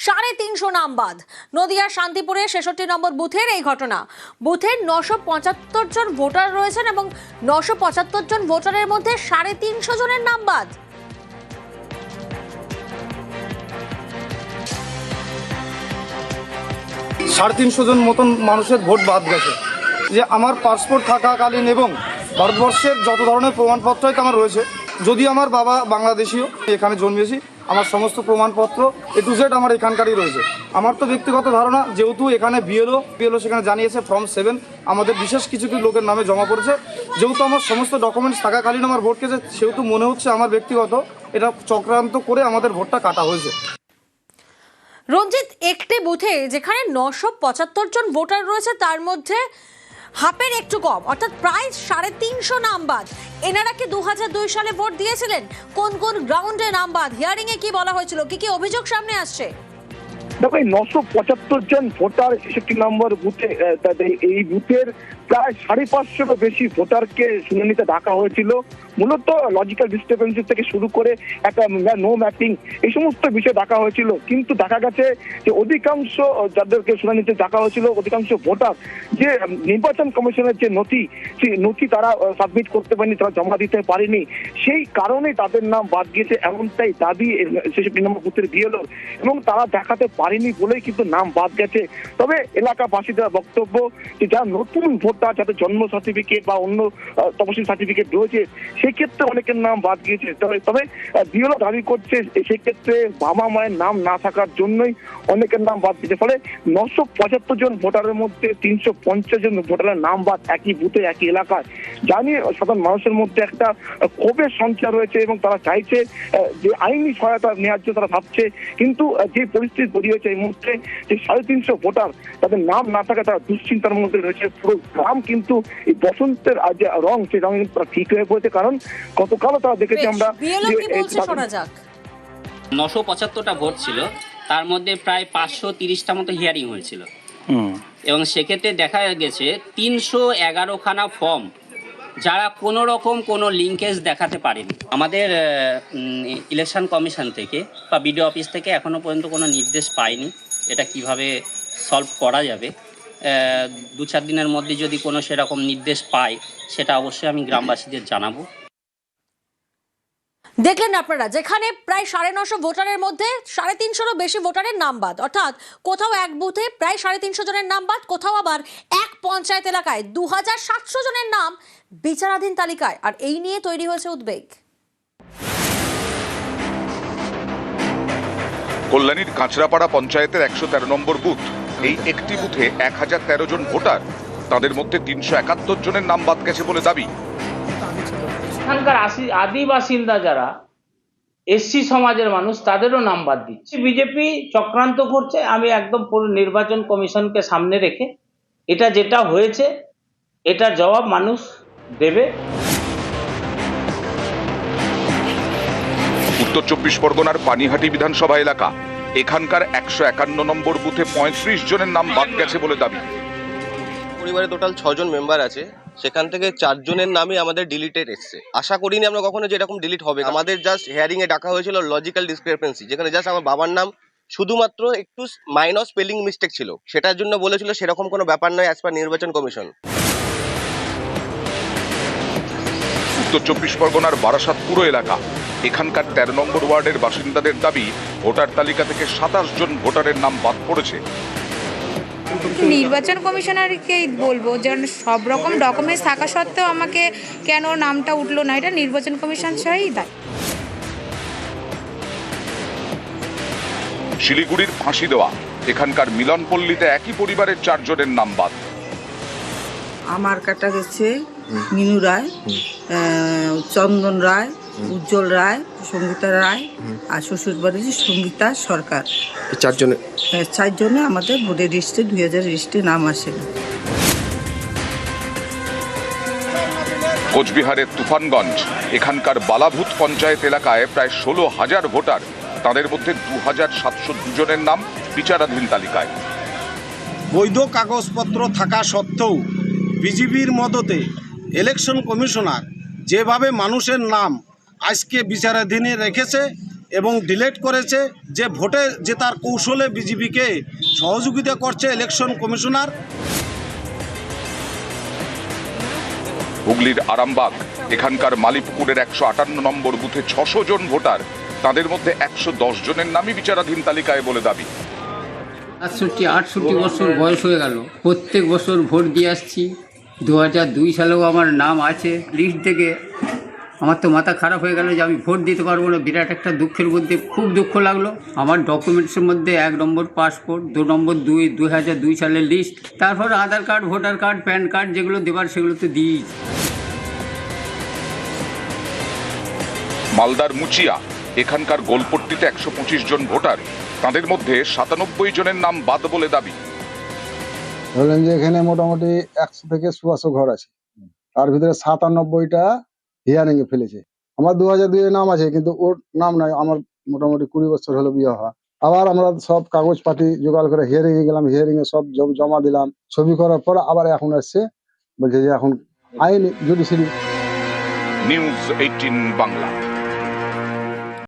350 নাম বাদ। নদিয়ার শান্তিপুরে 66 নম্বর বুথের এই ঘটনা। বুথের 975 জন ভোটার রয়েছেন এবং 975 জন ভোটারের মধ্যে 350 জনের নাম বাদ। সাড়ে 300 জন মতন মানুষের ভোট বাদ গেছে। যে আমার পাসপোর্ট থাকাকালীন এবং ভারতবর্ষের যত ধরনের প্রমাণপত্রই আমার রয়েছে, যদি আমার বাবা বাংলাদেশীয়, এখানে জন্মেছি, আমার সমস্ত প্রমাণপত্র A to Z আমার এখানকারই রয়েছে। আমার তো ব্যক্তিগত ধারণা, যেহেতু এখানে বিএলও সেখানে জানিয়েছে ফর্ম 7 আমাদের বিশেষ কিছু লোকের নামে জমা পড়েছে, যেহেতু আমার সমস্ত ডকুমেন্টস থাকাকালীন আমার ভোট গেছে, সেহেতু মনে হচ্ছে আমার ব্যক্তিগত এটা চক্রান্ত করে আমাদের ভোটটা কাটা হয়েছে। রঞ্জিত, একটি বুথে যেখানে 975 জন ভোটার রয়েছে তার মধ্যে হাফের একটু কম, অর্থাৎ প্রায় 350 নাম বাদ। এনারা কি 2002 সালে ভোট দিয়েছিলেন? কোন কোন গ্রাউন্ডে নাম বাদ? হিয়ারিং এ কি বলা হয়েছিল? কি কি অভিযোগ সামনে আসছে? দেখো, 975 জন ভোটার 66 নম্বর বুথে, এই বুথের প্রায় 550 বেশি ভোটারকে শুনানিতে ডাকা হয়েছিল। মূলত লজিক্যাল ডিসক্রিপেন্সি থেকে শুরু করে একটা নো ম্যাপিং, এই সমস্ত বিষয় ডাকা হয়েছিল। কিন্তু দেখা গেছে যে অধিকাংশ যাদেরকে শুনানিতে ডাকা হয়েছিল, অধিকাংশ ভোটার যে নির্বাচন কমিশনের যে নথি, সেই নথি তারা সাবমিট করতে পারেনি, তারা জমা দিতে পারেনি। সেই কারণে তাদের নাম বাদ গিয়েছে, এমনটাই দাবি 66 নম্বর বুথের বিএলওর, এবং তারা দেখাতে পারেনি বলেই কিন্তু নাম বাদ গেছে। তবে এলাকাবাসীদের বক্তব্য যে যারা নতুন ভোটার, যাদের জন্ম সার্টিফিকেট বা অন্য তফসিল সার্টিফিকেট রয়েছে, সেই ক্ষেত্রে অনেকের নাম বাদ গিয়েছে। তবে বিএলও দাবি করছে সেক্ষেত্রে বাবা মায়ের নাম না থাকার জন্যই অনেকের নাম বাদ দিতে। ফলে 975 জন ভোটারের মধ্যে 350 জন ভোটারের নাম বাদ একই বুথে, একই এলাকায়। জানি সাধারণ মানুষের মধ্যে একটা ক্ষোভের সঞ্চার রয়েছে এবং তারা চাইছে যে আইনি সহায়তা নেওয়ার জন্য তারা ভাবছে। কিন্তু যে পরিস্থিতি তৈরি হয়েছে এই মুহূর্তে, যে 350 ভোটার তাদের নাম না থাকে, তারা দুশ্চিন্তার মধ্যে রয়েছে। পুরো গ্রাম কিন্তু এই বসন্তের যে রং, সেই রং কিন্তু ঠিক হয়ে পড়েছে। কারণ গতকালও তারা দেখেছি আমরা 975টা ভোট ছিল, তার মধ্যে প্রায় 530টা মতো হিয়ারিং হয়েছিল এবং সেক্ষেত্রে দেখা গেছে 311খানা ফর্ম যারা কোনো রকম কোনো লিঙ্কেজ দেখাতে পারেনি। আমাদের ইলেকশন কমিশন থেকে বা বিডিও অফিস থেকে এখনো পর্যন্ত কোনো নির্দেশ পাইনি এটা কিভাবে সলভ করা যাবে। 2-4 দিনের মধ্যে যদি কোনো সেরকম নির্দেশ পাই, সেটা অবশ্যই আমি গ্রামবাসীদের জানাবো। দেখলেন আপনারা, যেখানে প্রায় 950 ভোটারের মধ্যে 350 বেশি ভোটারের নাম বাদ, অর্থাৎ কোথাও এক বুথে প্রায় 350 জনের নাম বাদ, কোথাও আবার এক পঞ্চায়েত এলাকায় 2700 জনের নাম বিচারাধীন তালিকায়। আর এই নিয়ে তৈরি হয়েছে উদ্বেগ। কল্যাণীর কাঁচরাপাড়া পঞ্চায়েতের 113 নম্বর বুথ, এই একটি বুথে 1013 জন ভোটার, তাদের মধ্যে 371 জনের নাম বাদ গেছে বলে দাবি। এখানকার আদি বাসিন্দা যারা এসসি সমাজের মানুষ, তাদেরও নাম বাদ দিচ্ছে। বিজেপি চক্রান্ত করছে। আমি একদম পুরো নির্বাচন কমিশনকে সামনে রেখে এটা যেটা হয়েছে এটার জবাব মানুষ দেবে। উত্তর 24 পরগনার পানিহাটি বিধানসভা এলাকা, এখানকার 151 নম্বর বুথে 35 জনের নাম বাদ গেছে বলে দাবি। পরিবারে টোটাল 6 জন মেম্বার আছে, সেখান থেকে 4 জনের নামই আমাদের ডিলিটেড এসছে। আশা করিনি আমরা কখনো যে এরকম ডিলিট হবে। আমাদের জাস্ট হিয়ারিং এ ডাকা হয়েছিল লজিক্যাল ডিসক্রিপেন্সি, যেখানে জাস্ট আমার বাবার নাম শুধুমাত্র একটু মাইনর স্পেলিং মিস্টেক ছিল, সেটার জন্য বলেছিল সেরকম কোনো ব্যাপার নয় অ্যাজ পার নির্বাচন কমিশন। উত্তর 24 পরগনার বারাসাত পুরো এলাকা, এখানকার 13 নম্বর ওয়ার্ডের বাসিন্দাদের দাবি ভোটার তালিকা থেকে 27 জন ভোটারের নাম বাদ পড়েছে। নির্বাচন কমিশনারকে বলবো, যেন সব রকম ডকুমেন্টস থাকা সত্ত্বেও আমাকে কেন নামটা উঠলো না, এটা নির্বাচন কমিশন সহায়ই দায়। শিলিগুড়ির ফাঁসি দেওয়া, এখানকার মিলনপল্লীতে একই পরিবারের 4 জনের নাম বাদ। আমার কাটা গেছে মিনু রায়, চন্দন রায়, উজ্জ্বল রায়, সঙ্গীতা রায়, আর শ্বশুর বাড়ির সঙ্গীতা সরকার। 4 জনে আমাদের ভোটের লিস্টে 2000 লিস্টে নাম আসে। কোচবিহারের তুফানগঞ্জ, এখানকার বালাভূত পঞ্চায়েত এলাকায় প্রায় 16,000 ভোটার, তাদের মধ্যে 2702 জনের নাম বিচারাধীন তালিকায়। বৈধ কাগজপত্র থাকা সত্ত্বেও বিজেপির মদতে ইলেকশন কমিশনার যেভাবে মানুষের নাম আজকে বিচারাধীনে রেখেছে, এবং ডিলেট করেছে, যে ভোটে জেতার কৌশলে বিজেপিকে সহযোগিতা করছে ইলেকশন কমিশনার। হুগলির আরামবাগ এখানকার মালিপুকুরের 158 নম্বর বুথে 600 জন ভোটার, তাদের মধ্যে 110 জনের নামই বিচারাধীন তালিকায় বলে দাবি। 68 বছর বয়স হয়ে গেল, প্রত্যেক বছর ভোট দিয়ে আসছি। 2002 সালেও আমার নাম আছে লিস্ট থেকে। আমার তো মাথা খারাপ হয়ে গেল যে আমি ভোট দিতে পারবো না, বিরাট একটা দুঃখের মধ্যে, খুব দুঃখ লাগলো। আমার ডকুমেন্টসের মধ্যে 1 নম্বর পাসপোর্ট, 2 নম্বর 2002 সালের লিস্ট, তারপর Aadhaar card, voter card, PAN card যেগুলো দেবার সেগুলো তো দিয়েছি। মালদার মুচিয়া এখানকার গোলপট্টিতে 125 জন ভোটার, তাদের মধ্যে 97 জনের নাম বাদ বলে দাবি। ধরলেন যে এখানে মোটামুটি 100 থেকে 100 ঘর আছে, তার ভিতরে 97টা হিয়ারিং এ ফেলেছে। আমার 2002 নাম আছে, কিন্তু ওর নাম নাই। আমার মোটামুটি 20 বছর হলো বিয়ে হওয়া। আবার আমরা সব কাগজ পাতি জোগাড় করে হিয়ারিং এ গেলাম, হিয়ারিং এ সব জমা দিলাম, ছবি করার পর আবার এখন আসছে, বলছে যে এখন আইন জুডিশিয়ারি। নিউজ 18 বাংলা।